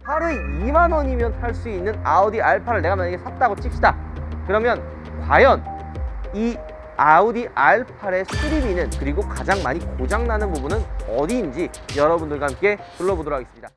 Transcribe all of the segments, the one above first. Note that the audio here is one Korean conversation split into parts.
하루에 2만 원이면 탈 수 있는 아우디 알파를 내가 만약에 샀다고 칩시다. 그러면 과연 이 아우디 R8의 수리비는, 그리고 가장 많이 고장나는 부분은 어디인지 여러분들과 함께 둘러보도록 하겠습니다.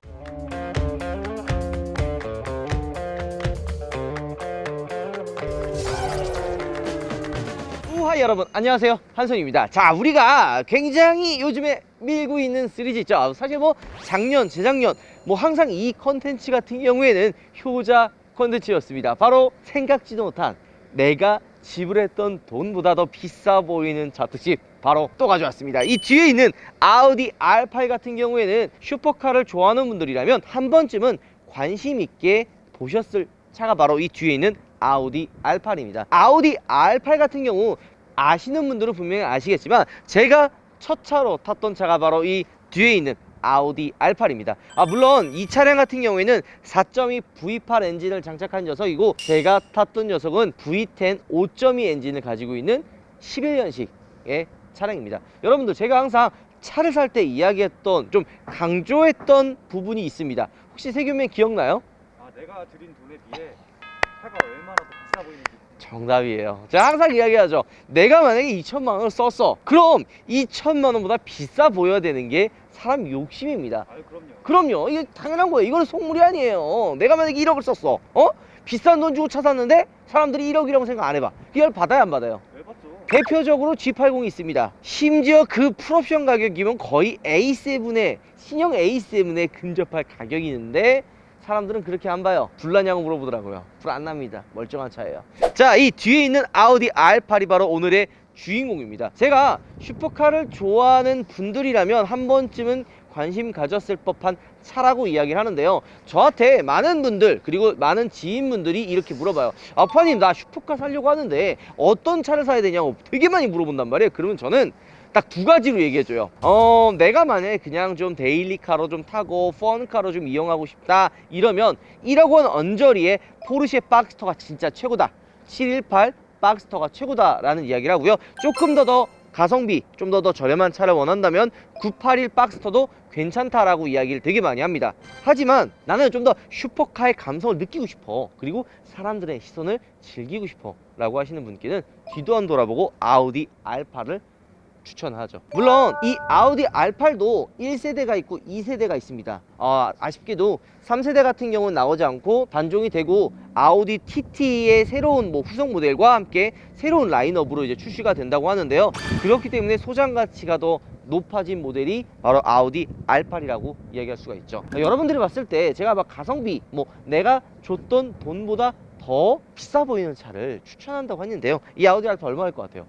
우하, 여러분 안녕하세요, 한선입니다. 자, 우리가 굉장히 요즘에 밀고 있는 시리즈 있죠. 사실 뭐 작년, 재작년 뭐 항상 이 컨텐츠 같은 경우에는 효자 컨텐츠였습니다. 바로 생각지도 못한 내가 지불했던 돈보다 더 비싸 보이는 차 특집 바로 또 가져왔습니다. 이 뒤에 있는 아우디 R8 같은 경우에는 슈퍼카를 좋아하는 분들이라면 한 번쯤은 관심 있게 보셨을 차가 바로 이 뒤에 있는 아우디 R8입니다. 아우디 R8 같은 경우 아시는 분들은 분명히 아시겠지만 제가 첫 차로 탔던 차가 바로 이 뒤에 있는 아우디 R8입니다. 물론 이 차량 같은 경우에는 4.2 V8 엔진을 장착한 녀석이고, 제가 탔던 녀석은 V10 5.2 엔진을 가지고 있는 11년식의 차량입니다. 여러분들, 제가 항상 차를 살 때 이야기했던, 좀 강조했던 부분이 있습니다. 혹시 세균맨 기억나요? 내가 드린 돈에 비해 차가 얼마나 더 비싸 보이는지. 정답이에요. 제가 항상 이야기하죠. 내가 만약에 2천만 원을 썼어. 그럼 2천만 원보다 비싸 보여야 되는 게 사람 욕심입니다. 그럼요. 이게 당연한 거예요. 이거는 속물이 아니에요. 내가 만약에 1억을 썼어. 비싼 돈 주고 차 샀는데 사람들이 1억이라고 생각 안 해봐. 이걸 받아야 안 받아요? 왜 받죠? 대표적으로 G80이 있습니다. 심지어 그 풀옵션 가격이면 거의 A7에, 신형 A7에 근접할 가격이 있는데 사람들은 그렇게 안 봐요. 불나냐고 물어보더라고요. 불 안 납니다. 멀쩡한 차예요. 자, 이 뒤에 있는 아우디 R8이 바로 오늘의 주인공입니다. 제가 슈퍼카를 좋아하는 분들이라면 한 번쯤은 관심 가졌을 법한 차라고 이야기를 하는데요. 저한테 많은 분들, 그리고 많은 지인분들이 이렇게 물어봐요. 아빠님, 나 슈퍼카 사려고 하는데 어떤 차를 사야 되냐고 되게 많이 물어본단 말이에요. 그러면 저는 딱 두 가지로 얘기해줘요. 내가 만약에 그냥 좀 데일리카로 좀 타고 펀카로 좀 이용하고 싶다 이러면 1억 원 언저리에 포르쉐 박스터가 진짜 최고다. 718 박스터가 최고다라는 이야기를 하고요. 조금 더 가성비, 좀 더 저렴한 차를 원한다면 981 박스터도 괜찮다라고 이야기를 되게 많이 합니다. 하지만 나는 좀 더 슈퍼카의 감성을 느끼고 싶어, 그리고 사람들의 시선을 즐기고 싶어 라고 하시는 분께는 뒤도 안 돌아보고 아우디 R8을 추천하죠. 물론 이 아우디 R8도 1세대가 있고 2세대가 있습니다. 아쉽게도 3세대 같은 경우는 나오지 않고 단종이 되고 아우디 TT의 새로운 후속 모델과 함께 새로운 라인업으로 이제 출시가 된다고 하는데요. 그렇기 때문에 소장 가치가 더 높아진 모델이 바로 아우디 R8이라고 이야기할 수가 있죠. 여러분들이 봤을 때 제가 막 가성비, 내가 줬던 돈보다 더 비싸 보이는 차를 추천한다고 했는데요. 이 아우디 R8 얼마 할 것 같아요?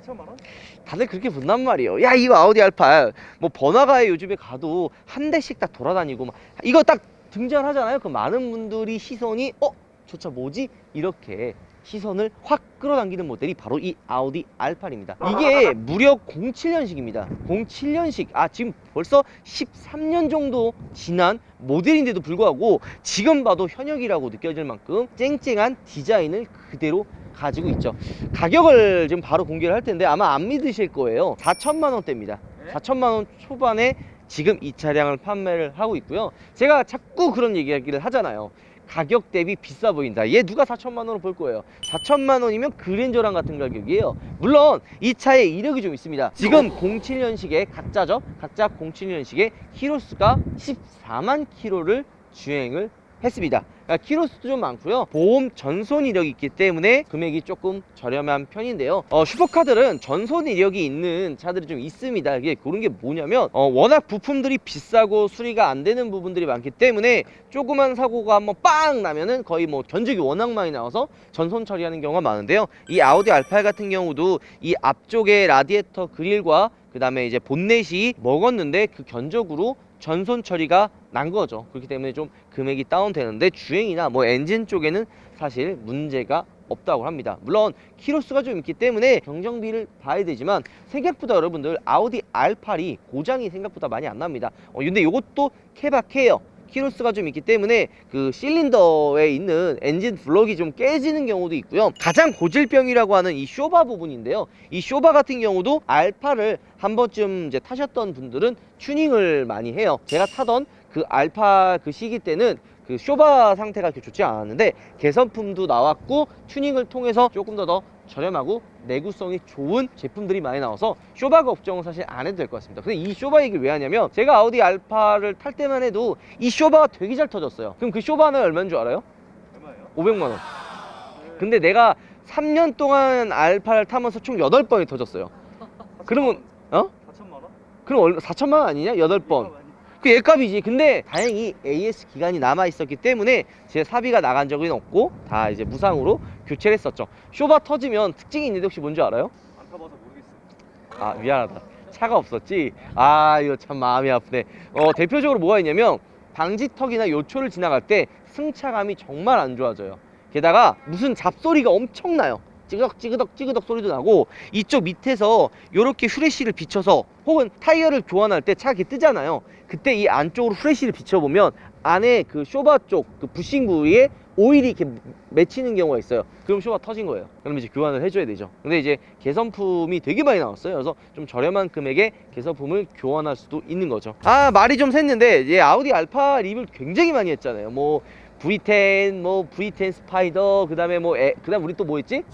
7천만 원? 다들 그렇게 묻단 말이에요. 야, 이거 아우디 R8 번화가에 요즘에 가도 한 대씩 딱 돌아다니고 이거 딱 등장하잖아요. 그 많은 분들이 시선이 저 차 뭐지? 이렇게 시선을 확 끌어당기는 모델이 바로 이 아우디 R8입니다. 이게 무려 07년식입니다. 07년식. 지금 벌써 13년 정도 지난 모델인데도 불구하고 지금 봐도 현역이라고 느껴질 만큼 쨍쨍한 디자인을 그대로 가지고 있죠. 가격을 지금 바로 공개를 할 텐데 아마 안 믿으실 거예요. 4천만 원대입니다. 4천만 원 초반에 지금 이 차량을 판매를 하고 있고요. 제가 자꾸 그런 얘기를 하잖아요. 가격 대비 비싸 보인다. 얘 누가 4천만 원으로 볼 거예요? 4천만 원이면 그랜저랑 같은 가격이에요. 물론 이 차에 이력이 좀 있습니다. 지금 07년식의 각자죠. 각자 07년식의 키로수가 14만 키로를 주행을 했습니다. 그러니까 키로수도 좀 많고요. 보험 전손 이력이 있기 때문에 금액이 조금 저렴한 편인데요. 슈퍼카들은 전손 이력이 있는 차들이 좀 있습니다. 이게 그런 게 뭐냐면 워낙 부품들이 비싸고 수리가 안 되는 부분들이 많기 때문에 조그만 사고가 한번 빵 나면은 거의 견적이 워낙 많이 나와서 전손 처리하는 경우가 많은데요. 이 아우디 R8 같은 경우도 이 앞쪽에 라디에이터 그릴과 그 다음에 이제 본넷이 먹었는데 그 견적으로 전손 처리가 난 거죠. 그렇기 때문에 좀 금액이 다운되는데 주행이나 엔진 쪽에는 사실 문제가 없다고 합니다. 물론 키로수가 좀 있기 때문에 경정비를 봐야 되지만 생각보다 여러분들 아우디 R8이 고장이 생각보다 많이 안 납니다. 근데 이것도 케바케예요. 키로수가 좀 있기 때문에 그 실린더에 있는 엔진 블럭이 좀 깨지는 경우도 있고요. 가장 고질병이라고 하는 이 쇼바 부분인데요. 이 쇼바 같은 경우도 R8을 한 번쯤 이제 타셨던 분들은 튜닝을 많이 해요. 제가 타던 그 알파 그 시기 때는 그 쇼바 상태가 그렇게 좋지 않았는데 개선품도 나왔고 튜닝을 통해서 조금 더 저렴하고 내구성이 좋은 제품들이 많이 나와서 쇼바 걱정은 사실 안 해도 될 것 같습니다. 근데 이 쇼바 얘기를 왜 하냐면 제가 아우디 알파를 탈 때만 해도 이 쇼바가 되게 잘 터졌어요. 그럼 그 쇼바는 얼마인 줄 알아요? 얼마예요? 500만 원. 근데 내가 3년 동안 알파를 타면서 총 8번이 터졌어요. 그러면 4천만 원? 그럼 얼마 4천만 원 아니냐? 8번. 그 얘값이지. 근데 다행히 AS 기간이 남아 있었기 때문에 제 사비가 나간 적은 없고 다 이제 무상으로 교체를 했었죠. 쇼바 터지면 특징이 있는데 혹시 뭔지 알아요? 안 타봐서 모르겠어요. 아 미안하다. 차가 없었지. 아 이거 참 마음이 아프네. 대표적으로 뭐가 있냐면 방지턱이나 요초를 지나갈 때 승차감이 정말 안 좋아져요. 게다가 무슨 잡소리가 엄청나요. 찌그덕 소리도 나고 이쪽 밑에서 이렇게 후레쉬를 비춰서 혹은 타이어를 교환할 때 차 이렇게 뜨잖아요. 그때 이 안쪽으로 후레쉬를 비춰보면 안에 그 쇼바 쪽 그 부싱 부위에 오일이 이렇게 맺히는 경우가 있어요. 그럼 쇼바 터진 거예요. 그럼 이제 교환을 해줘야 되죠. 근데 이제 개선품이 되게 많이 나왔어요. 그래서 좀 저렴한 금액에 개선품을 교환할 수도 있는 거죠. 아 말이 좀 샜는데 이제 아우디 알파 리뷰를 굉장히 많이 했잖아요. 뭐 V10, 뭐 V10 스파이더, 그다음에 그다음 우리 또 뭐 있지?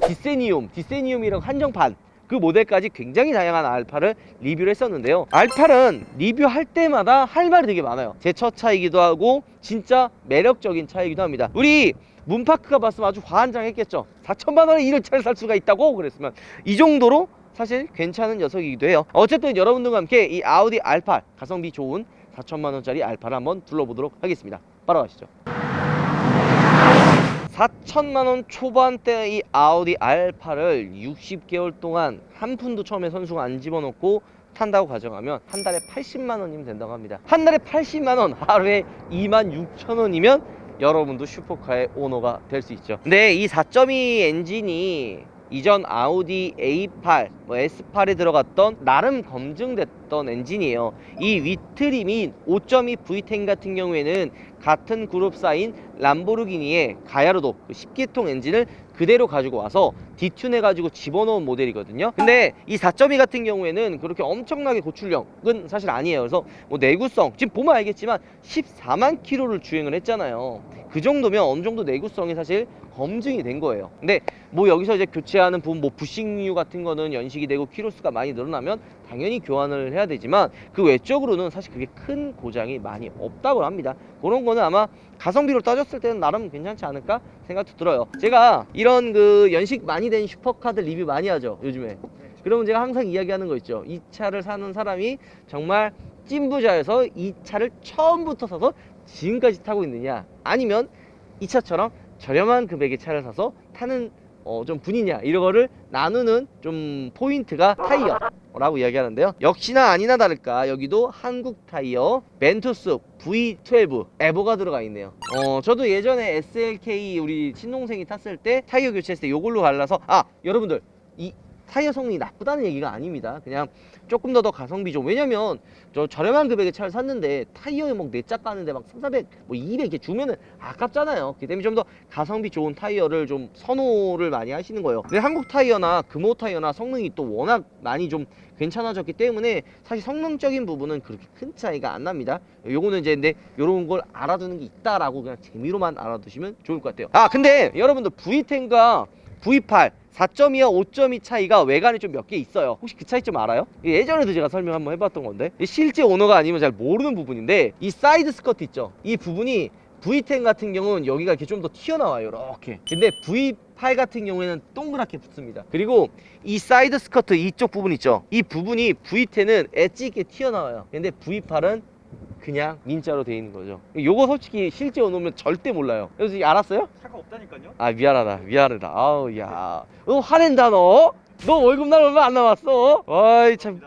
디세니움이랑 한정판 그 모델까지 굉장히 다양한 알파를 리뷰를 했었는데요. 알파는 리뷰할 때마다 할 말이 되게 많아요. 제 첫 차이기도 하고 진짜 매력적인 차이기도 합니다. 우리 문파크가 봤으면 아주 환장했겠죠. 4천만 원에 이런 차를 살 수가 있다고 그랬으면 이 정도로 사실 괜찮은 녀석이기도 해요. 어쨌든 여러분들과 함께 이 아우디 알파 가성비 좋은 4천만 원짜리 알파를 한번 둘러보도록 하겠습니다. 바로 가시죠. 4천만원 초반대 이 아우디 알파를 60개월 동안 한 푼도 처음에 선수가 안 집어넣고 탄다고 가정하면 한 달에 80만원이면 된다고 합니다. 한 달에 80만원, 하루에 26,000원이면 여러분도 슈퍼카의 오너가 될 수 있죠. 근데 이 4.2 엔진이 이전 아우디 A8, S8에 들어갔던 나름 검증됐던 엔진이에요. 이 윗트림인 5.2 V10 같은 경우에는 같은 그룹사인 람보르기니의 가야르도 10기통 엔진을 그대로 가지고 와서 디튠해 가지고 집어넣은 모델이거든요. 근데 이 4.2 같은 경우에는 그렇게 엄청나게 고출력은 사실 아니에요. 그래서 뭐 내구성 지금 보면 알겠지만 14만 킬로를 주행을 했잖아요. 그 정도면 어느 정도 내구성이 사실 검증이 된 거예요. 근데 뭐 여기서 이제 교체하는 부분 뭐 부식류 같은 거는 연식이 되고 키로수가 많이 늘어나면 당연히 교환을 해야 되지만 그 외적으로는 사실 그게 큰 고장이 많이 없다고 합니다. 그런 거는 아마 가성비로 따졌을 때는 나름 괜찮지 않을까 생각도 들어요. 제가 이런 그 연식 많이 된 슈퍼카들 리뷰 많이 하죠 요즘에. 그러면 제가 항상 이야기하는 거 있죠. 이 차를 사는 사람이 정말 찐부자여서 이 차를 처음부터 사서 지금까지 타고 있느냐, 아니면 이 차처럼 저렴한 금액의 차를 사서 타는 좀 분이냐, 이런 거를 나누는 좀 포인트가 타이어라고 이야기하는데요. 역시나 아니나 다를까 여기도 한국 타이어 벤투스 V12 에보가 들어가 있네요. 저도 예전에 SLK 우리 친동생이 탔을 때 타이어 교체했을 때 요걸로 갈라서, 여러분들 이 타이어 성능이 나쁘다는 얘기가 아닙니다. 그냥 조금 더 가성비 좀, 왜냐면 저 저렴한 금액의 차를 샀는데 타이어에 막 4짝 가는데 막 300, 200 이렇게 주면은 아깝잖아요. 그 때문에 좀 더 가성비 좋은 타이어를 좀 선호를 많이 하시는 거예요. 근데 한국 타이어나 금호 타이어나 성능이 또 워낙 많이 좀 괜찮아졌기 때문에 사실 성능적인 부분은 그렇게 큰 차이가 안 납니다. 요거는 이제 근데 요런 걸 알아두는 게 있다라고 그냥 재미로만 알아두시면 좋을 것 같아요. 근데 여러분들 V10과 V8 4.2와 5.2 차이가 외관에 좀 몇 개 있어요. 혹시 그 차이 좀 알아요? 예전에도 제가 설명 한번 해봤던 건데, 실제 오너가 아니면 잘 모르는 부분인데, 이 사이드 스커트 있죠? 이 부분이 V10 같은 경우는 여기가 이렇게 좀 더 튀어나와요, 이렇게. 근데 V8 같은 경우에는 동그랗게 붙습니다. 그리고 이 사이드 스커트 이쪽 부분 있죠? 이 부분이 V10은 엣지 있게 튀어나와요. 근데 V8은 그냥 민자로 돼 있는 거죠. 요거 솔직히 실제 오면 절대 몰라요. 그래서 알았어요? 차가 없다니까요? 미안하다. 아우, 야, 너 화낸다 너 월급 날 얼마 안 남았어. 어이 참.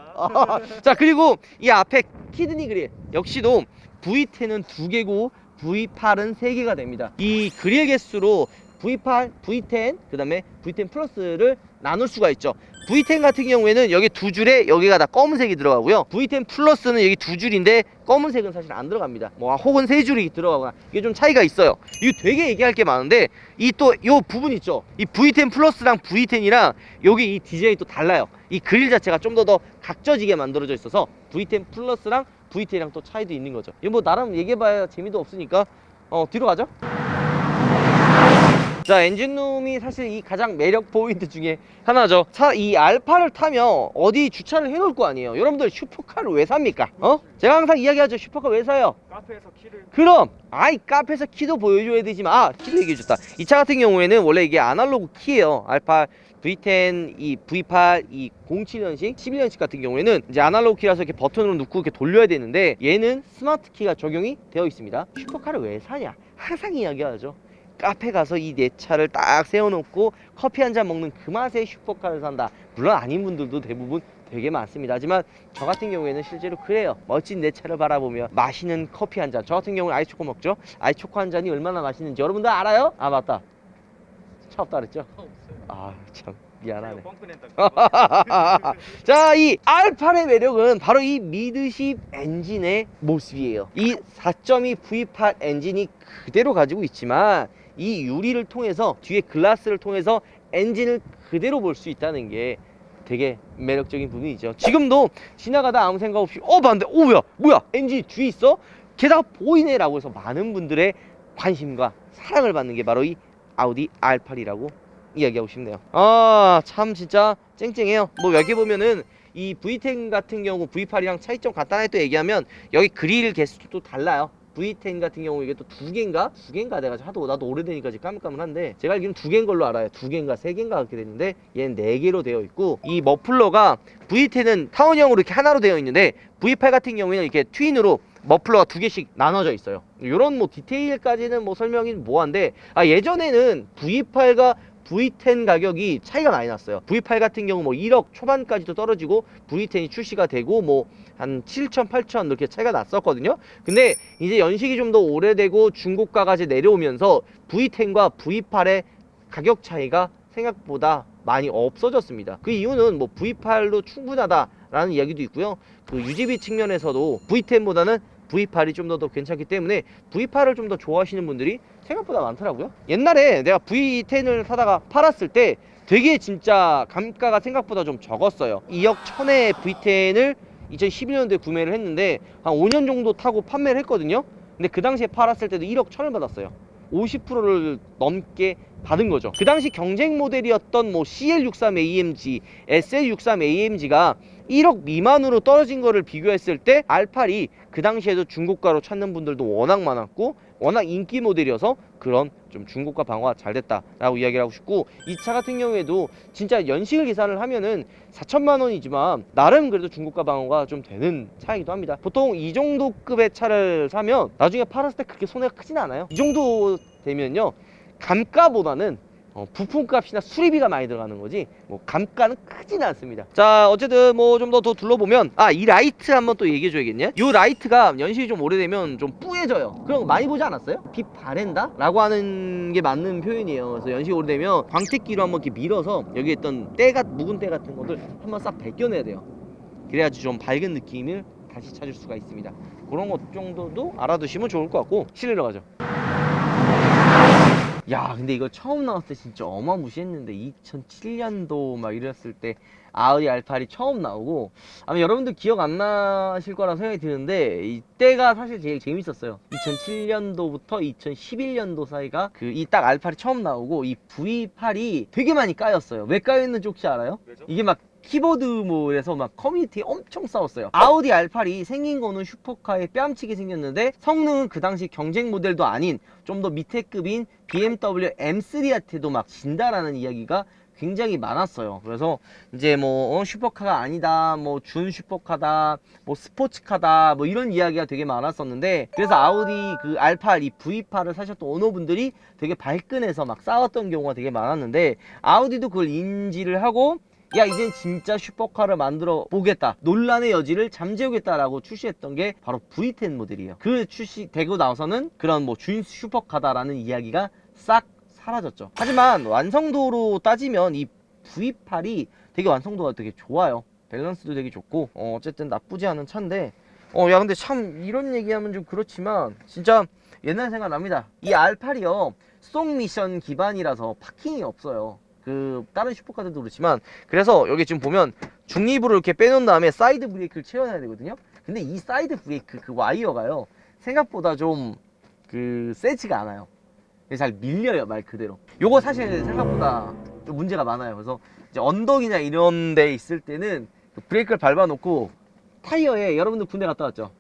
자, 그리고 이 앞에 키드니 그릴 역시도 V10은 2개고 V8은 3개가 됩니다. 이 그릴 개수로 V8, V10, 그 다음에 V10 플러스를 나눌 수가 있죠. V10 같은 경우에는 여기 2줄에 여기가 다 검은색이 들어가고요. V10 플러스는 여기 2줄인데 검은색은 사실 안 들어갑니다. 혹은 3줄이 들어가거나 이게 좀 차이가 있어요. 이거 되게 얘기할 게 많은데 이 또 요 부분 있죠. 이 V10 플러스랑 V10이랑 여기 이 디자인이 또 달라요. 이 그릴 자체가 좀 더 각져지게 만들어져 있어서 V10 플러스랑 VT랑 또 차이도 있는 거죠. 이거 뭐 나름 얘기해봐야 재미도 없으니까 뒤로 가죠. 자, 엔진룸이 사실 이 가장 매력 포인트 중에 하나죠. 이 알파를 타면 어디 주차를 해놓을 거 아니에요. 여러분들 슈퍼카를 왜 삽니까? 제가 항상 이야기하죠. 슈퍼카 왜 사요? 카페에서 키를 그럼 카페에서 키도 보여줘야 되지만 키도 얘기해줬다. 이 차 같은 경우에는 원래 이게 아날로그 키예요. 알파 V10, 이 V8, 이 07년식, 11년식 같은 경우에는 이제 아날로그 키라서 이렇게 버튼으로 누르고 이렇게 돌려야 되는데 얘는 스마트 키가 적용이 되어 있습니다. 슈퍼카를 왜 사냐? 항상 이야기하죠. 카페 가서 이 내 차를 딱 세워놓고 커피 한 잔 먹는 그 맛에 슈퍼카를 산다. 물론 아닌 분들도 대부분 되게 많습니다. 하지만 저 같은 경우에는 실제로 그래요. 멋진 내 차를 바라보며 마시는 커피 한 잔. 저 같은 경우는 아이초코 먹죠. 아이초코 한 잔이 얼마나 맛있는지 여러분들 알아요? 아 맞다. 차 없다 그랬죠? 아 참 미안하네. 자, 이 R8의 매력은 바로 이 미드십 엔진의 모습이에요. 이 4.2 V8 엔진이 그대로 가지고 있지만 이 유리를 통해서 뒤에 글라스를 통해서 엔진을 그대로 볼 수 있다는 게 되게 매력적인 부분이죠. 지금도 지나가다 아무 생각 없이 봤는데 뭐야 엔진이 뒤에 있어? 게다가 보이네 라고 해서 많은 분들의 관심과 사랑을 받는 게 바로 이 아우디 R8이라고 이야기하고 싶네요. 참 진짜 쨍쨍해요. 뭐 여기 보면은 이 V10 같은 경우 V8이랑 차이점 간단하게 또 얘기하면 여기 그릴 개수도 또 달라요. V10 같은 경우 이게 또 두 개인가 내가 나도 오래되니까 지금 까물까물한데 제가 알기로는 두 개인 걸로 알아요. 두 개인가 세 개인가 그렇게 되는데 얘는 네 개로 되어 있고 이 머플러가 V10은 타원형으로 이렇게 하나로 되어 있는데 V8 같은 경우에는 이렇게 트윈으로 머플러가 두 개씩 나눠져 있어요. 이런 뭐 디테일까지는 뭐 설명이 뭐한데 예전에는 V8과 V10 가격이 차이가 많이 났어요. V8 같은 경우 뭐 1억 초반까지도 떨어지고 V10이 출시가 되고 뭐 한 7천, 8천 이렇게 차이가 났었거든요. 근데 이제 연식이 좀 더 오래되고 중고가가 이제 내려오면서 V10과 V8의 가격 차이가 생각보다 많이 없어졌습니다. 그 이유는 뭐 V8로 충분하다라는 이야기도 있고요. 그 유지비 측면에서도 V10보다는 V8이 좀 더 괜찮기 때문에 V8을 좀 더 좋아하시는 분들이 생각보다 많더라고요. 옛날에 내가 V10을 사다가 팔았을 때 되게 진짜 감가가 생각보다 좀 적었어요. 2억 1000에 V10을 2011년도에 구매를 했는데 한 5년 정도 타고 판매를 했거든요. 근데 그 당시에 팔았을 때도 1억 1000을 받았어요. 50%를 넘게 받은 거죠. 그 당시 경쟁 모델이었던 뭐 CL63AMG, SL63AMG가 1억 미만으로 떨어진 거를 비교했을 때 R8이 그 당시에도 중고가로 찾는 분들도 워낙 많았고 워낙 인기 모델이어서 그런 좀 중고가 방어가 잘 됐다라고 이야기를 하고 싶고, 이 차 같은 경우에도 진짜 연식을 계산을 하면은 4천만 원이지만 나름 그래도 중고가 방어가 좀 되는 차이기도 합니다. 보통 이 정도 급의 차를 사면 나중에 팔았을 때 그렇게 손해가 크진 않아요. 이 정도 되면요 감가보다는 부품값이나 수리비가 많이 들어가는 거지 뭐 감가는 크진 않습니다. 자, 어쨌든 뭐 좀 더 둘러보면 이 라이트 한번 또 얘기해 줘야겠냐. 이 라이트가 연식이 좀 오래되면 좀 뿌얘져요. 그런 거 많이 보지 않았어요? 빛 바랜다? 라고 하는 게 맞는 표현이에요. 그래서 연식이 오래되면 광택기로 한번 이렇게 밀어서 여기에 있던 묵은 때 같은 것들 한번 싹 벗겨내야 돼요. 그래야지 좀 밝은 느낌을 다시 찾을 수가 있습니다. 그런 것 정도도 알아두시면 좋을 것 같고 실내로 가죠. 야, 근데 이거 처음 나왔을 때 진짜 어마무시했는데 2007년도 막 이랬을 때 아우디 R8이 처음 나오고 아마 여러분들 기억 안 나실 거라 생각이 드는데 이때가 사실 제일 재밌었어요. 2007년도부터 2011년도 사이가 이 딱 R8이 처음 나오고 이 V8이 되게 많이 까였어요. 왜 까였는지 혹시 알아요? 왜죠? 이게 막 키보드에서 막 커뮤니티에 엄청 싸웠어요. 아우디 R8이 생긴 거는 슈퍼카에 뺨치게 생겼는데 성능은 그 당시 경쟁 모델도 아닌 좀 더 밑에 급인 BMW M3한테도 막 진다라는 이야기가 굉장히 많았어요. 그래서 이제 뭐 슈퍼카가 아니다, 뭐 준 슈퍼카다, 뭐 스포츠카다, 뭐 이런 이야기가 되게 많았었는데, 그래서 아우디 R8 이 V8을 사셨던 오너분들이 되게 발끈해서 막 싸웠던 경우가 되게 많았는데, 아우디도 그걸 인지를 하고 야, 이젠 진짜 슈퍼카를 만들어 보겠다, 논란의 여지를 잠재우겠다라고 출시했던 게 바로 V10 모델이에요. 그 출시되고 나서는 그런 뭐 준 슈퍼카다라는 이야기가 싹 사라졌죠. 하지만 완성도로 따지면 이 V8이 되게 완성도가 되게 좋아요. 밸런스도 되게 좋고 어쨌든 나쁘지 않은 차인데 야, 근데 참 이런 얘기하면 좀 그렇지만 진짜 옛날 생각납니다. 이 R8이요 송 미션 기반이라서 파킹이 없어요. 다른 슈퍼카들도 그렇지만, 그래서 여기 지금 보면 중립으로 이렇게 빼놓은 다음에 사이드 브레이크를 채워놔야 되거든요. 근데 이 사이드 브레이크 그 와이어가요 생각보다 좀 세지가 않아요. 잘 밀려요, 말 그대로. 요거 사실 생각보다 좀 문제가 많아요. 그래서 이제 언덕이나 이런 데 있을 때는 그 브레이크를 밟아놓고 타이어에, 여러분들 군대 갔다 왔죠?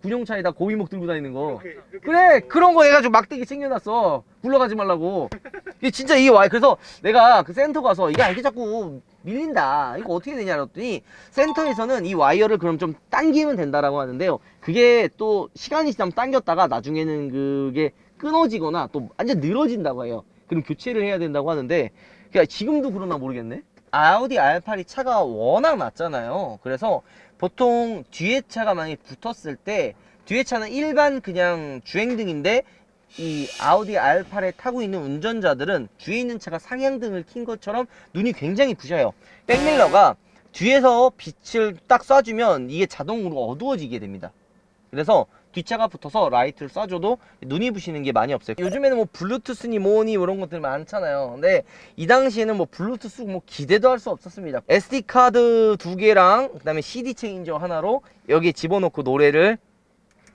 군용차에다 고위목 들고 다니는 거. 그래, 그런 거 해가지고 막대기 챙겨놨어. 굴러가지 말라고. 이게 진짜 이게 와. 그래서 내가 그 센터 가서 이게 자꾸 밀린다, 이거 어떻게 되냐 그랬더니 센터에서는 이 와이어를 그럼 좀 당기면 된다라고 하는데요. 그게 또 시간이 지나면 당겼다가 나중에는 그게 끊어지거나 또 완전 늘어진다고 해요. 그럼 교체를 해야 된다고 하는데, 그러니까 지금도 그러나 모르겠네. 아우디 R8이 차가 워낙 낮잖아요. 그래서 보통 뒤에 차가 만약에 붙었을 때, 뒤에 차는 일반 그냥 주행등인데 이 아우디 R8에 타고 있는 운전자들은 뒤에 있는 차가 상향등을 킨 것처럼 눈이 굉장히 부셔요. 백밀러가 뒤에서 빛을 딱 쏴주면 이게 자동으로 어두워지게 됩니다. 그래서 뒷차가 붙어서 라이트를 쏴줘도 눈이 부시는 게 많이 없어요. 요즘에는 뭐 블루투스니 뭐니 이런 것들 많잖아요. 근데 이 당시에는 뭐 블루투스 뭐 기대도 할 수 없었습니다. SD 카드 2개랑 그다음에 CD 체인저 하나로 여기에 집어넣고 노래를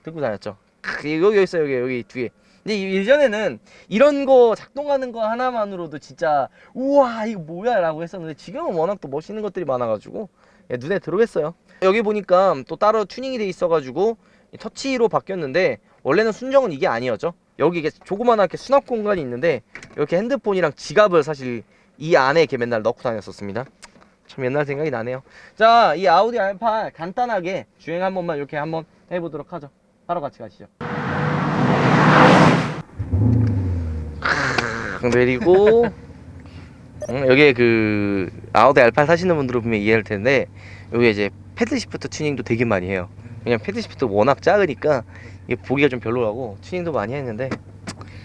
듣고 다녔죠. 여기 있어요, 여기 뒤에. 근데 예전에는 이런 거 작동하는 거 하나만으로도 진짜 우와 이거 뭐야 라고 했었는데, 지금은 워낙 또 멋있는 것들이 많아가지고 눈에 들어오겠어요. 여기 보니까 또 따로 튜닝이 돼 있어가지고 터치로 바뀌었는데, 원래는 순정은 이게 아니었죠. 여기 이게 조그만하게 수납 공간이 있는데 이렇게 핸드폰이랑 지갑을 사실 이 안에 이렇게 맨날 넣고 다녔었습니다. 참 옛날 생각이 나네요. 자, 이 아우디 R8 간단하게 주행 한 번만 이렇게 한번 해보도록 하죠. 바로 같이 가시죠. 내리고 여기에 그 아우디 R8 사시는 분들은 분명히 이해할 텐데, 여기 이제 패드 시프트 튜닝도 되게 많이 해요. 왜냐면 패드 시프트 워낙 작으니까 이게 보기가 좀 별로라고 튜닝도 많이 했는데,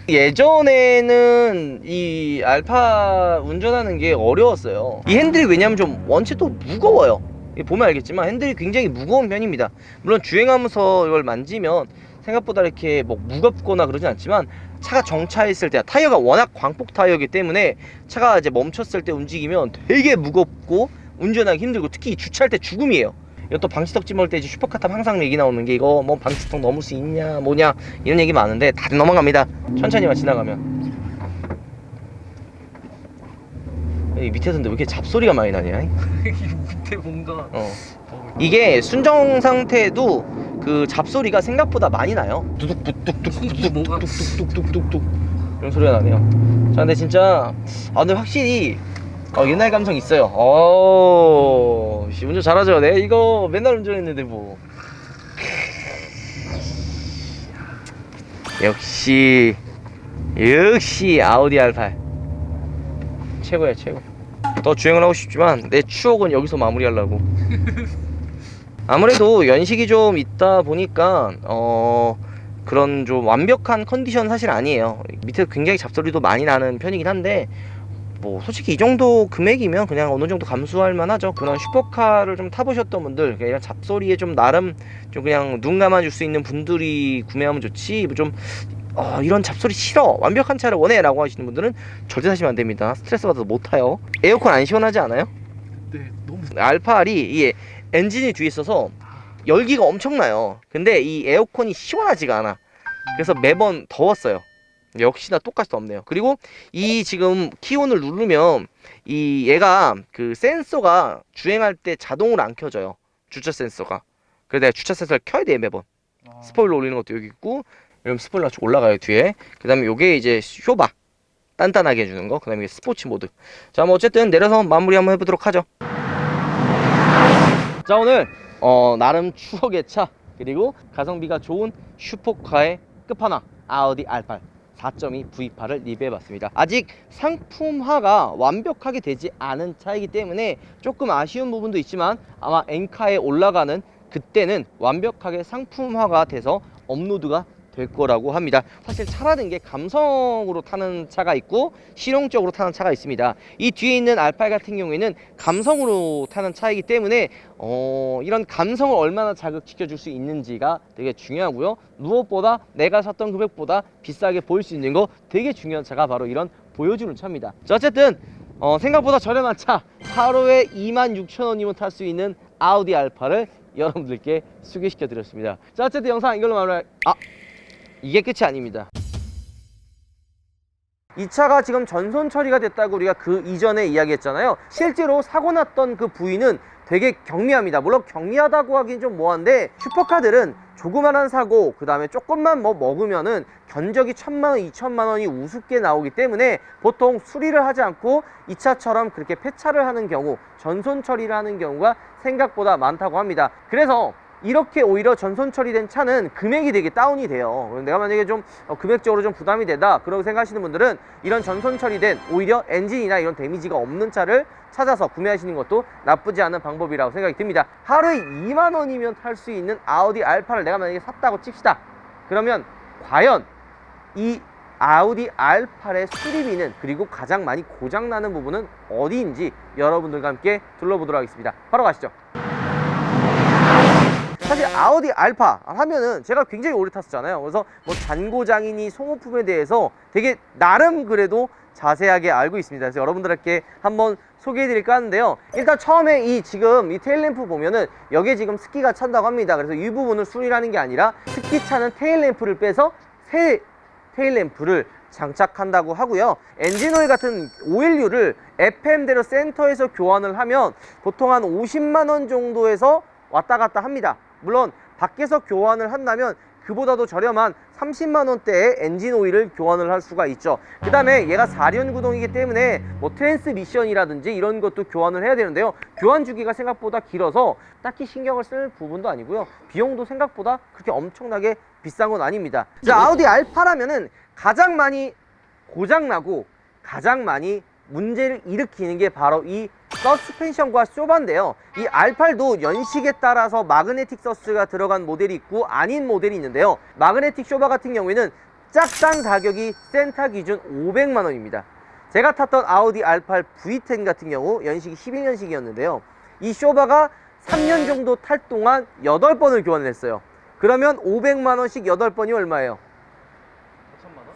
예전에는 이 알파 운전하는 게 어려웠어요. 이 핸들이 왜냐면 좀 원체 또 무거워요. 보면 알겠지만 핸들이 굉장히 무거운 편입니다. 물론 주행하면서 이걸 만지면 생각보다 이렇게 뭐 무겁거나 그러진 않지만, 차가 정차했을 때 타이어가 워낙 광폭 타이어이기 때문에 차가 이제 멈췄을 때 움직이면 되게 무겁고 운전하기 힘들고, 특히 주차할 때 죽음이에요. 이것도 방지턱 찜할 때 이제 슈퍼카탑 항상 얘기 나오는 게, 이거 뭐 방지턱 넘을 수 있냐 뭐냐 이런 얘기 많은데 다 넘어갑니다. 천천히만 지나가면. 이 밑에서 근데 왜 이렇게 잡소리가 많이 나냐? 밑에 뭔가 이게 순정 상태도 그 잡소리가 생각보다 많이 나요. 뚝뚝뚝뚝뚝뚝뚝뚝뚝뚝뚝 이런 소리가 나네요. 자, 근데 진짜 근데 확실히 옛날 감성 있어요. 운전 잘하죠. 내가 이거 맨날 운전했는데 뭐. 역시 아우디 R8 최고야, 최고. 더 주행을 하고 싶지만 내 추억은 여기서 마무리하려고. 아무래도 연식이 좀 있다 보니까 그런 좀 완벽한 컨디션 사실 아니에요. 밑에 굉장히 잡소리도 많이 나는 편이긴 한데, 뭐 솔직히 이 정도 금액이면 그냥 어느 정도 감수할 만하죠. 그런 슈퍼카를 좀 타보셨던 분들, 이런 잡소리에 좀 나름 좀 그냥 눈 감아줄 수 있는 분들이 구매하면 좋지, 좀 이런 잡소리 싫어, 완벽한 차를 원해 라고 하시는 분들은 절대 사시면 안 됩니다. 스트레스 받아서 못 타요. 에어컨 안 시원하지 않아요? 네, 너무 R8이 이게 엔진이 뒤에 있어서 열기가 엄청나요. 근데 이 에어컨이 시원하지가 않아. 그래서 매번 더웠어요. 역시나 똑같이 덥네요. 그리고 이 지금 키온을 누르면 이 얘가 그 센서가 주행할 때 자동으로 안 켜져요. 주차 센서가. 그래서 내가 주차 센서를 켜야 돼 매번. 스포일러 올리는 것도 여기 있고, 이러면 스포일러 쭉 올라가요 뒤에. 그 다음에 요게 이제 쇼바 단단하게 해주는 거. 그 다음에 스포츠 모드. 자, 뭐 어쨌든 내려서 마무리 한번 해보도록 하죠. 자, 오늘 나름 추억의 차, 그리고 가성비가 좋은 슈퍼카의 끝판왕 아우디 R8 4.2 V8을 리뷰해봤습니다. 아직 상품화가 완벽하게 되지 않은 차이기 때문에 조금 아쉬운 부분도 있지만, 아마 엔카에 올라가는 그때는 완벽하게 상품화가 돼서 업로드가 될 거라고 합니다. 사실 차라는 게 감성으로 타는 차가 있고 실용적으로 타는 차가 있습니다. 이 뒤에 있는 R8 같은 경우에는 감성으로 타는 차이기 때문에 이런 감성을 얼마나 자극시켜 줄 수 있는지가 되게 중요하고요. 무엇보다 내가 샀던 금액보다 비싸게 보일 수 있는 거 되게 중요한 차가 바로 이런 보여주는 차입니다. 자, 어쨌든 생각보다 저렴한 차, 하루에 26,000원이면 탈 수 있는 아우디 R8을 여러분들께 소개시켜 드렸습니다. 자, 어쨌든 영상 이걸로 이게 끝이 아닙니다. 이 차가 지금 전손 처리가 됐다고 우리가 그 이전에 이야기했잖아요. 실제로 사고 났던 그 부위는 되게 경미합니다. 물론 경미하다고 하긴 좀 뭐한데, 슈퍼카들은 조그만한 사고, 그 다음에 조금만 뭐 먹으면은 견적이 1,000만원, 2,000만원이 우습게 나오기 때문에 보통 수리를 하지 않고 이 차처럼 그렇게 폐차를 하는 경우, 전손 처리를 하는 경우가 생각보다 많다고 합니다. 그래서 이렇게 오히려 전손 처리된 차는 금액이 되게 다운이 돼요. 내가 만약에 좀 금액적으로 좀 부담이 되다 그러고 생각하시는 분들은 이런 전손 처리된 오히려 엔진이나 이런 데미지가 없는 차를 찾아서 구매하시는 것도 나쁘지 않은 방법이라고 생각이 듭니다. 하루에 2만 원이면 탈 수 있는 아우디 R8을 내가 만약에 샀다고 칩시다. 그러면 과연 이 아우디 R8의 수리비는, 그리고 가장 많이 고장나는 부분은 어디인지 여러분들과 함께 둘러보도록 하겠습니다. 바로 가시죠. 사실 아우디 알파 하면은 제가 굉장히 오래 탔었잖아요. 그래서 뭐 잔고장이니 소모품에 대해서 되게 나름 그래도 자세하게 알고 있습니다. 그래서 여러분들께 한번 소개해 드릴까 하는데요. 일단 처음에 지금 이 테일램프 보면은 여기에 지금 습기가 찬다고 합니다. 그래서 이 부분을 수리를 하는 게 아니라 습기 차는 테일램프를 빼서 새 테일램프를 장착한다고 하고요. 엔진오일 같은 오일류를 FM대로 센터에서 교환을 하면 보통 한 50만 원 정도에서 왔다 갔다 합니다. 물론 밖에서 교환을 한다면 그보다도 저렴한 30만 원대의 엔진 오일을 교환을 할 수가 있죠. 그 다음에 얘가 4륜 구동이기 때문에 뭐 트랜스미션이라든지 이런 것도 교환을 해야 되는데요. 교환 주기가 생각보다 길어서 딱히 신경을 쓸 부분도 아니고요. 비용도 생각보다 그렇게 엄청나게 비싼 건 아닙니다. 자, 아우디 R8하면은 가장 많이 고장나고 가장 많이 문제를 일으키는 게 바로 이 서스펜션과 쇼바인데요. 이 R8도 연식에 따라서 마그네틱 서스가 들어간 모델이 있고 아닌 모델이 있는데요. 마그네틱 쇼바 같은 경우에는 짝당 가격이 센터 기준 500만 원입니다. 제가 탔던 아우디 R8 V10 같은 경우 연식이 11년식이었는데요. 이 쇼바가 3년 정도 탈 동안 8번을 교환을 했어요. 그러면 500만 원씩 8번이 얼마예요?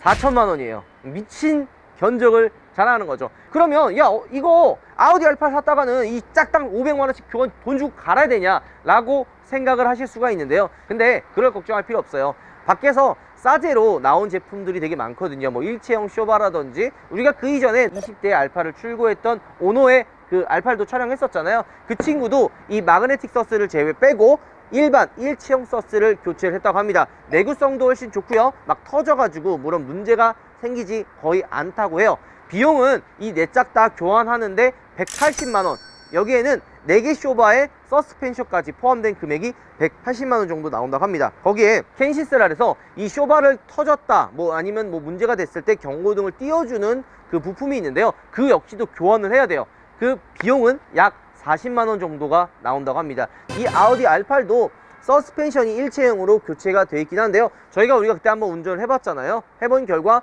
4천만 원이에요. 미친 견적을 잘하는 거죠. 그러면 야, 이거 아우디 R8 샀다가는 이 짝당 500만 원씩 교환 돈 주고 갈아야 되냐 라고 생각을 하실 수가 있는데요. 근데 그럴 걱정할 필요 없어요. 밖에서 싸제로 나온 제품들이 되게 많거든요. 뭐 일체형 쇼바라든지, 우리가 그 이전에 20대 R8을 출고했던 오노의 그 R8도 촬영했었잖아요. 그 친구도 이 마그네틱 서스를 빼고 일반 일체형 서스를 교체를 했다고 합니다. 내구성도 훨씬 좋고요. 막 터져가지고 물론 문제가 생기지 거의 않다고 해요. 비용은 이 4짝 다 교환하는데 180만 원, 여기에는 4개 쇼바에 서스펜션까지 포함된 금액이 180만 원 정도 나온다고 합니다. 거기에 켄시스랄에서 이 쇼바를 터졌다 뭐 아니면 뭐 문제가 됐을 때 경고등을 띄워주는 그 부품이 있는데요. 그 역시도 교환을 해야 돼요. 그 비용은 약 40만 원 정도가 나온다고 합니다. 이 아우디 R8도 서스펜션이 일체형으로 교체가 되어 있긴 한데요. 우리가 그때 한번 운전을 해봤잖아요. 해본 결과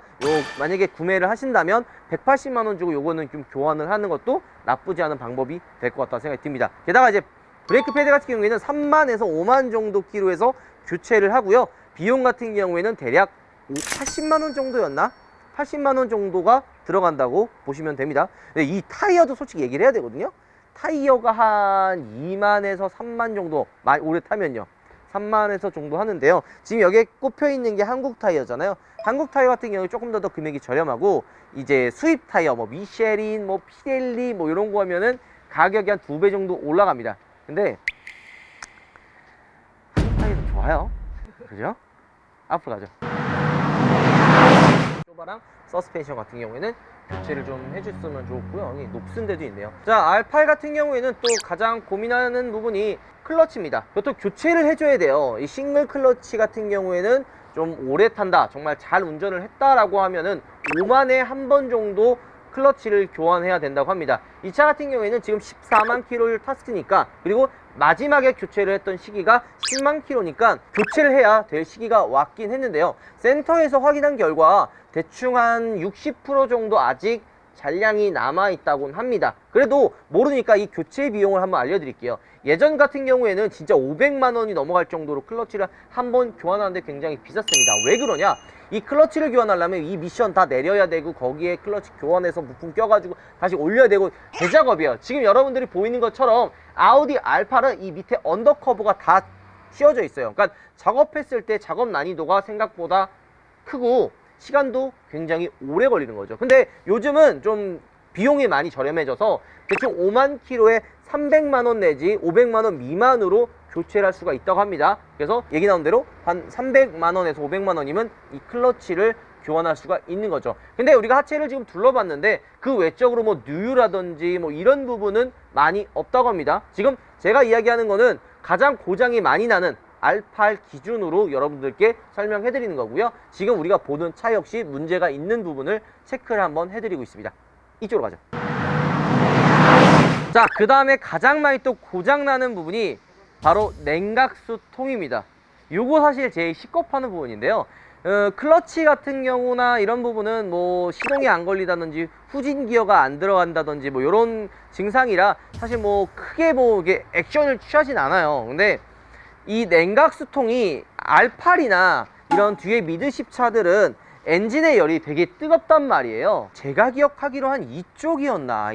만약에 구매를 하신다면 180만 원 주고 요거는 좀 교환을 하는 것도 나쁘지 않은 방법이 될 것 같다는 생각이 듭니다. 게다가 이제 브레이크 패드 같은 경우에는 3만에서 5만 정도 키로에서 교체를 하고요. 비용 같은 경우에는 대략 80만 원 정도였나? 80만 원 정도가 들어간다고 보시면 됩니다. 근데 이 타이어도 솔직히 얘기를 해야 되거든요. 타이어가 한 2만에서 3만 정도 오래 타면요 3만에서 정도 하는데요. 지금 여기에 꼽혀 있는 게 한국 타이어잖아요. 한국 타이어 같은 경우에 조금 더 금액이 저렴하고, 이제 수입 타이어 뭐 미쉐린, 뭐 피렐리 뭐 이런 거 하면은 가격이 한 2배 정도 올라갑니다. 근데 한국 타이어도 좋아요. 그죠? 앞으로 가죠. 쇼바랑 서스펜션 같은 경우에는 교체를 좀 해줬으면 좋고요. 여기 녹슨 데도 있네요. 자, R8 같은 경우에는 또 가장 고민하는 부분이 클러치입니다. 그것도 교체를 해줘야 돼요. 이 싱글 클러치 같은 경우에는 좀 오래 탄다, 정말 잘 운전을 했다라고 하면은 5만에 한 번 정도 클러치를 교환해야 된다고 합니다. 이 차 같은 경우에는 지금 14만 킬로를 탔으니까, 그리고 마지막에 교체를 했던 시기가 10만 킬로니까 교체를 해야 될 시기가 왔긴 했는데요. 센터에서 확인한 결과 대충 한 60% 정도 아직 잔량이 남아있다곤 합니다. 그래도 모르니까 이 교체 비용을 한번 알려드릴게요. 예전 같은 경우에는 진짜 500만 원이 넘어갈 정도로 클러치를 한번 교환하는데 굉장히 비쌌습니다. 왜 그러냐? 이 클러치를 교환하려면 이 미션 다 내려야 되고 거기에 클러치 교환해서 부품 껴가지고 다시 올려야 되고 대작업이에요. 지금 여러분들이 보이는 것처럼 아우디 R8은 이 밑에 언더커버가 다 씌워져 있어요. 그러니까 작업했을 때 작업 난이도가 생각보다 크고 시간도 굉장히 오래 걸리는 거죠. 근데 요즘은 좀 비용이 많이 저렴해져서 대충 5만 킬로에 300만 원 내지 500만 원 미만으로 교체를 할 수가 있다고 합니다. 그래서 얘기 나온 대로 한 300만 원에서 500만 원이면 이 클러치를 교환할 수가 있는 거죠. 근데 우리가 하체를 지금 둘러봤는데 그 외적으로 뭐 누유라든지 뭐 이런 부분은 많이 없다고 합니다. 지금 제가 이야기하는 거는 가장 고장이 많이 나는 R8 기준으로 여러분들께 설명해 드리는 거고요. 지금 우리가 보는 차 역시 문제가 있는 부분을 체크를 한번 해드리고 있습니다. 이쪽으로 가죠. 자, 그 다음에 가장 많이 또 고장나는 부분이 바로 냉각수 통입니다. 요거 사실 제일 시겁하는 부분인데요. 클러치 같은 경우나 이런 부분은 뭐 시동이 안 걸리다든지 후진 기어가 안 들어간다든지 뭐 이런 증상이라 사실 뭐 크게 뭐 이게 액션을 취하진 않아요. 근데 이 냉각수통이 R8이나 이런 뒤에 미드십 차들은 엔진의 열이 되게 뜨겁단 말이에요. 제가 기억하기로 한 이쪽이었나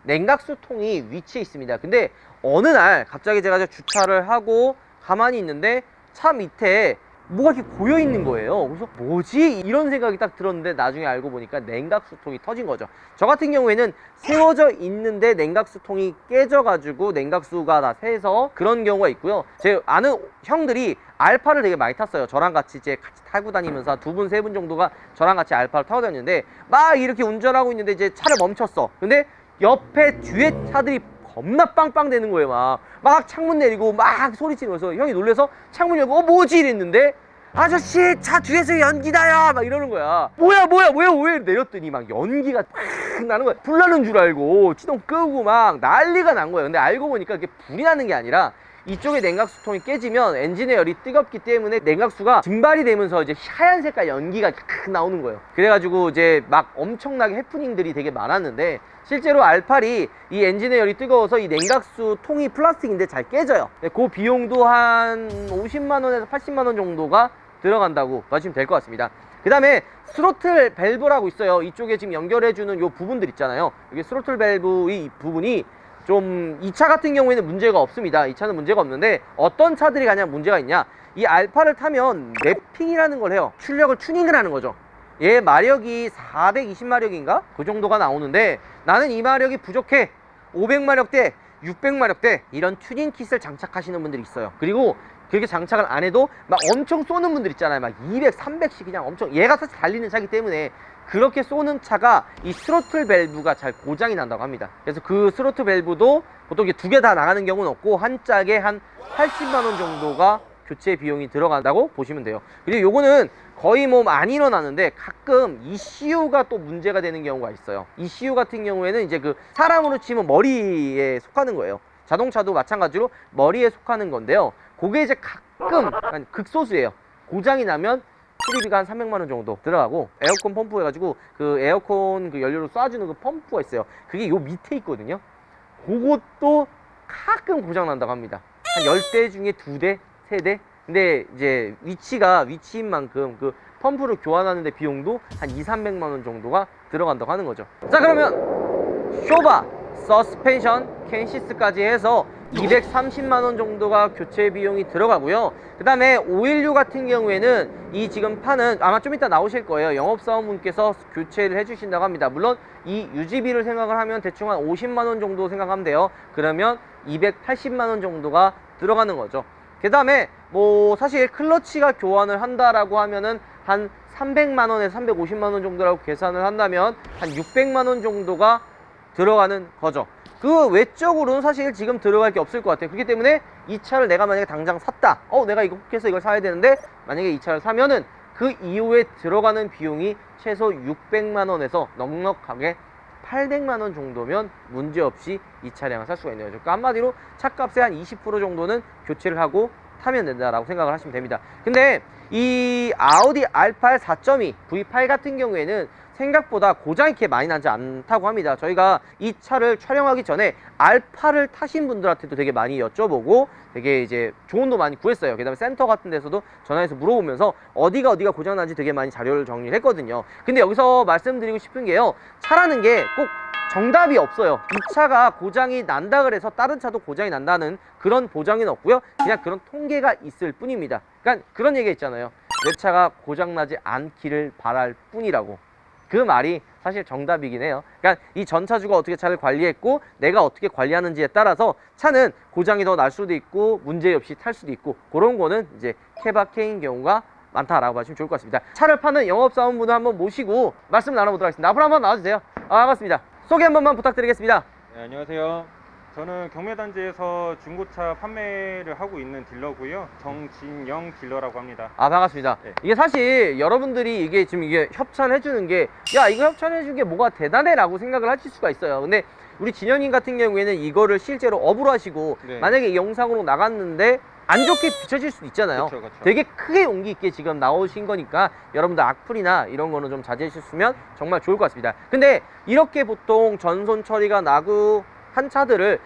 냉각수통이 위치해 있습니다. 근데 어느 날 갑자기 제가 주차를 하고 가만히 있는데 차 밑에 뭐가 이렇게 고여 있는 거예요. 그래서 뭐지? 이런 생각이 딱 들었는데 나중에 알고 보니까 냉각수통이 터진 거죠. 저 같은 경우에는 세워져 있는데 냉각수통이 깨져가지고 냉각수가 다 새서 그런 경우가 있고요. 제 아는 형들이 R8을 되게 많이 탔어요. 저랑 같이 이제 같이 타고 다니면서 두 분, 세 분 정도가 저랑 같이 R8을 타고 다녔는데 막 이렇게 운전하고 있는데 이제 차를 멈췄어. 근데 옆에 뒤에 차들이 겁나 빵빵 되는 거예요. 막 창문 내리고 막 소리치면서 형이 놀래서 창문 열고 뭐지 이랬는데 아저씨 차 뒤에서 연기 나요 막 이러는 거야. 뭐야 왜 내렸더니 막 연기가 팍 나는 거야. 불 나는 줄 알고 시동 끄고 막 난리가 난 거예요. 근데 알고 보니까 그게 불이 나는 게 아니라 이쪽에 냉각수통이 깨지면 엔진의 열이 뜨겁기 때문에 냉각수가 증발이 되면서 이제 하얀 색깔 연기가 탁 나오는 거예요. 그래가지고 이제 막 엄청나게 해프닝들이 되게 많았는데 실제로 R8이 이 엔진의 열이 뜨거워서 이 냉각수 통이 플라스틱인데 잘 깨져요. 그 비용도 한 50만원에서 80만원 정도가 들어간다고 봐주시면 될 것 같습니다. 그 다음에 스로틀 밸브라고 있어요. 이쪽에 지금 연결해주는 요 부분들 있잖아요. 이게 스로틀 밸브 이 부분이 좀 이 차 같은 경우에는 문제가 없습니다. 이 차는 문제가 없는데 어떤 차들이 가장 문제가 있냐, 이 R8을 타면 랩핑이라는 걸 해요. 출력을 튜닝을 하는 거죠. 얘 마력이 420마력인가? 그 정도가 나오는데 나는 이 마력이 부족해, 500마력대 600마력대 이런 튜닝 킷을 장착하시는 분들이 있어요. 그리고 그렇게 장착을 안 해도 막 엄청 쏘는 분들 있잖아요. 막 200, 300씩 그냥 엄청, 얘가 사실 달리는 차기 때문에 그렇게 쏘는 차가 이 스로틀 밸브가 잘 고장이 난다고 합니다. 그래서 그 스로틀 밸브도 보통 두 개 다 나가는 경우는 없고 한 짝에 한 80만원 정도가 교체 비용이 들어간다고 보시면 돼요. 그리고 요거는 거의 뭐 많이 일어나는데 가끔 ECU가 또 문제가 되는 경우가 있어요. ECU 같은 경우에는 이제 그 사람으로 치면 머리에 속하는 거예요. 자동차도 마찬가지로 머리에 속하는 건데요. 그게 이제 가끔 극소수예요. 고장이 나면 수리비가 한 300만원 정도 들어가고, 에어컨 펌프 해가지고 그 에어컨 그 연료를 쏴주는 그 펌프가 있어요. 그게 요 밑에 있거든요. 그것도 가끔 고장 난다고 합니다. 한 10대 중에 2대, 3대. 근데 이제 위치인 만큼 그 펌프를 교환하는데 비용도 한 200~300만원 정도가 들어간다고 하는 거죠. 자, 그러면 쇼바, 서스펜션, 캔시스까지 해서 230만원 정도가 교체 비용이 들어가고요. 그 다음에 516 같은 경우에는 이 지금 판은 아마 좀 이따 나오실 거예요. 영업사원분께서 교체를 해주신다고 합니다. 물론 이 유지비를 생각을 하면 대충 한 50만원 정도 생각하면 돼요. 그러면 280만원 정도가 들어가는 거죠. 그 다음에 뭐 사실 클러치가 교환을 한다라고 하면은 한 300만원에서 350만원 정도라고 계산을 한다면 한 600만원 정도가 들어가는 거죠. 그 외적으로는 사실 지금 들어갈 게 없을 것 같아요. 그렇기 때문에 이 차를 내가 만약에 당장 샀다, 내가 이거 혹해서 이걸 사야 되는데 만약에 이 차를 사면은 그 이후에 들어가는 비용이 최소 600만원에서 넉넉하게 800만원 정도면 문제없이 이 차량을 살 수가 있는 거죠. 그러니까 한마디로 차값의 한 20% 정도는 교체를 하고 타면 된다라고 생각을 하시면 됩니다. 근데 이 아우디 R8 4.2 V8 같은 경우에는 생각보다 고장이 이렇게 많이 나지 않다고 합니다. 저희가 이 차를 촬영하기 전에 알파를 타신 분들한테도 되게 많이 여쭤보고 되게 이제 조언도 많이 구했어요. 그 다음에 센터 같은 데서도 전화해서 물어보면서 어디가 고장난지 되게 많이 자료를 정리를 했거든요. 근데 여기서 말씀드리고 싶은 게요, 차라는 게 꼭 정답이 없어요. 이 차가 고장이 난다 그래서 다른 차도 고장이 난다는 그런 보장은 없고요. 그냥 그런 통계가 있을 뿐입니다. 그러니까 그런 얘기가 있잖아요. 내 차가 고장나지 않기를 바랄 뿐이라고. 그 말이 사실 정답이긴 해요. 그러니까 이 전차주가 어떻게 차를 관리했고 내가 어떻게 관리하는지에 따라서 차는 고장이 더 날 수도 있고 문제 없이 탈 수도 있고, 그런 거는 이제 케바케인 경우가 많다라고 봐주시면 좋을 것 같습니다. 차를 파는 영업사원분을 한번 모시고 말씀 나눠보도록 하겠습니다. 앞으로 한번 나와주세요. 반갑습니다. 소개 한 번만 부탁드리겠습니다. 네, 안녕하세요. 저는 경매단지에서 중고차 판매를 하고 있는 딜러고요. 정진영 딜러라고 합니다. 반갑습니다. 네. 이게 사실 여러분들이 이게 지금 이게 협찬해주는 게, 야, 이거 협찬해준 게 뭐가 대단해 라고 생각을 하실 수가 있어요. 근데 우리 진영님 같은 경우에는 이거를 실제로 업으로 하시고 네. 만약에 이 영상으로 나갔는데 안 좋게 비춰질 수도 있잖아요. 그쵸. 되게 크게 용기 있게 지금 나오신 거니까 여러분들 악플이나 이런 거는 좀 자제해 주셨으면 정말 좋을 것 같습니다. 근데 이렇게 보통 전손 처리가 나고 한 차들을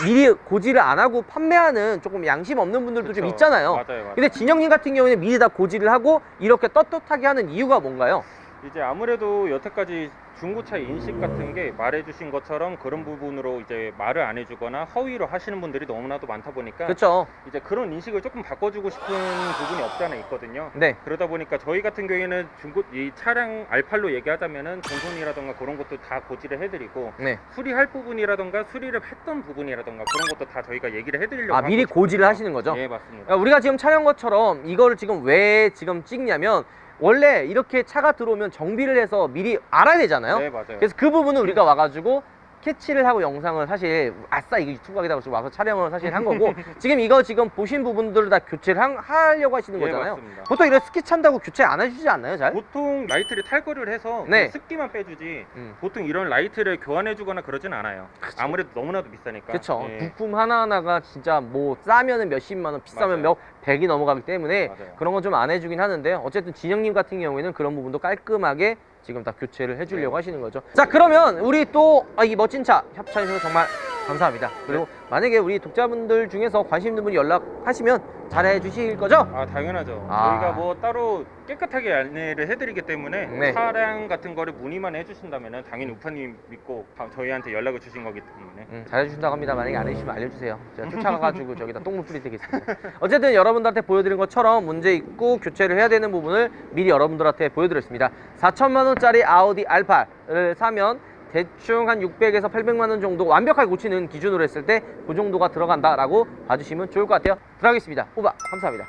미리 고지를 안 하고 판매하는 조금 양심 없는 분들도 좀 그쵸. 있잖아요. 맞아요. 근데 진영님 같은 경우에는 미리 다 고지를 하고 이렇게 떳떳하게 하는 이유가 뭔가요? 이제 아무래도 여태까지 중고차 인식 같은 게 말해주신 것처럼 그런 부분으로 이제 말을 안 해주거나 허위로 하시는 분들이 너무나도 많다 보니까 그렇죠. 이제 그런 인식을 조금 바꿔주고 싶은 부분이 없지 않아 있거든요. 네. 그러다 보니까 저희 같은 경우에는 이 차량 알팔로 얘기하자면은 전손이라던가 그런 것도 다 고지를 해드리고, 네. 수리할 부분이라던가 수리를 했던 부분이라던가 그런 것도 다 저희가 얘기를 해드리려고 미리 하고 고지를 있거든요. 하시는 거죠? 네, 맞습니다. 그러니까 우리가 지금 촬영 것처럼 이거를 지금 왜 지금 찍냐면, 원래 이렇게 차가 들어오면 정비를 해서 미리 알아야 되잖아요. 네, 맞아요. 그래서 그 부분은 우리가 와가지고 캐치를 하고 영상을 사실 아싸 이거 유튜브 각이다 그래서 와서 촬영을 사실 한 거고, 지금 이거 지금 보신 부분들을 다 교체를 하려고 하시는 네, 거잖아요. 맞습니다. 보통 이런 스키 찬다고 교체 안 해주지 않나요, 잘? 보통 라이트를 탈거를 해서 네. 그냥 습기만 빼주지 음. 보통 이런 라이트를 교환해주거나 그러진 않아요. 그쵸. 아무래도 너무나도 비싸니까. 그렇죠. 예. 부품 하나하나가 진짜 뭐 싸면은 몇십만 원, 비싸면 맞아요. 백이 넘어가기 때문에 맞아요. 그런 건 좀 안 해주긴 하는데요. 어쨌든 진영님 같은 경우에는 그런 부분도 깔끔하게 지금 다 교체를 해주려고 네. 하시는 거죠. 자, 그러면 우리 또 이 멋진 차 협찬해 주셔서 정말 감사합니다. 그리고 만약에 우리 독자분들 중에서 관심 있는 분이 연락하시면 잘해 주실 거죠? 아, 당연하죠. 아. 저희가 뭐 따로 깨끗하게 안내를 해드리기 때문에 네. 차량 같은 거를 문의만 해주신다면 당연히 우파님 믿고 저희한테 연락을 주신 거기 때문에. 잘해 주신다고 합니다. 만약에 안 해주시면 알려주세요. 제가 쫓아가가지고 저기다 똥물 뿌리드리겠습니다. 어쨌든 여러분들한테 보여드린 것처럼 문제 있고 교체를 해야 되는 부분을 미리 여러분들한테 보여드렸습니다. 4천만 원짜리 아우디 R8을 사면 대충 한 600에서 800만 원 정도 완벽하게 고치는 기준으로 했을 때 그 정도가 들어간다라고 봐주시면 좋을 것 같아요. 들어가겠습니다. 오바 감사합니다.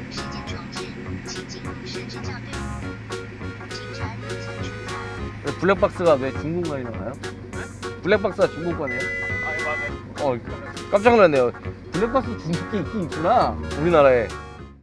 时间重置，请进入设置校对。警察入层处罚。 블랙박스가 왜 중국말이 나와요? 블랙박스가 중국어네요? 아, 예, 맞아요. 깜짝 놀랐네요. 블랙박스 중국계 있긴 있구나, 우리나라에.